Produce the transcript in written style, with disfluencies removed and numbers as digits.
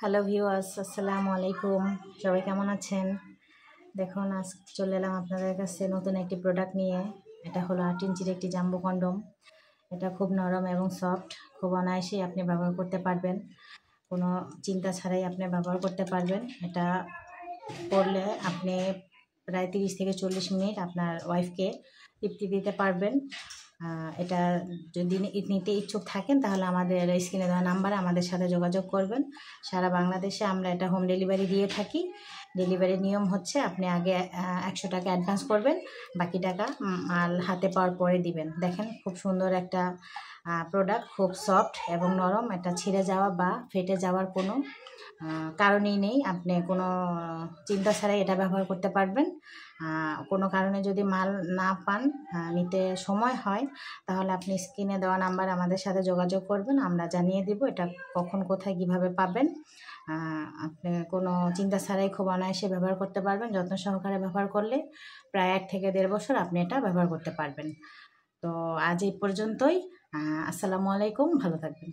Hello viewers, আসসালামু আলাইকুম। সবাই কেমন আছেন? দেখুন, আজ চলে এলাম আপনাদের কাছে নতুন একটি প্রোডাক্ট নিয়ে। এটা হলো 8 ইঞ্চির একটি জাম্বো কন্ডম। এটা খুব নরম এবং সফট, খুব অনায়াসেই আপনি ব্যবহার করতে পারবেন। কোনো চিন্তা ছাড়াই আপনি ব্যবহার করতে পারবেন। এটা করলে আপনি প্রায় 30 থেকে 40 মিনিট আপনার ওয়াইফকে তৃপ্তি দিতে পারবেন। এটা যদি নিতে ইচ্ছুক থাকেন তাহলে আমাদের স্ক্রিনে দেওয়া নাম্বারে আমাদের সাথে যোগাযোগ করবেন। সারা বাংলাদেশে আমরা এটা হোম ডেলিভারি দিয়ে থাকি। ডেলিভারির নিয়ম হচ্ছে আপনি আগে 100 টাকা অ্যাডভান্স করবেন, বাকি টাকা মাল হাতে পাওয়ার পরে দিবেন। দেখেন, খুব সুন্দর একটা প্রোডাক্ট, খুব সফট এবং নরম। এটা ছিঁড়ে যাওয়া বা ফেটে যাওয়ার কোনো কারণেই নেই। আপনি কোনো চিন্তা ছাড়াই এটা ব্যবহার করতে পারবেন। কোনো কারণে যদি মাল না পান, নিতে সময় হয়, তাহলে আপনি স্ক্রিনে দেওয়া নাম্বার আমাদের সাথে যোগাযোগ করবেন। আমরা জানিয়ে দিব এটা কখন কোথায় কিভাবে পাবেন। আপনি কোনো চিন্তা ছাড়াই খুব অনায়াসে ব্যবহার করতে পারবেন। যত্ন সহকারে ব্যবহার করলে প্রায় 1 থেকে 1.5 বছর আপনি এটা ব্যবহার করতে পারবেন। তো আজ এই পর্যন্তই। আসসালামু আলাইকুম, ভালো থাকবেন।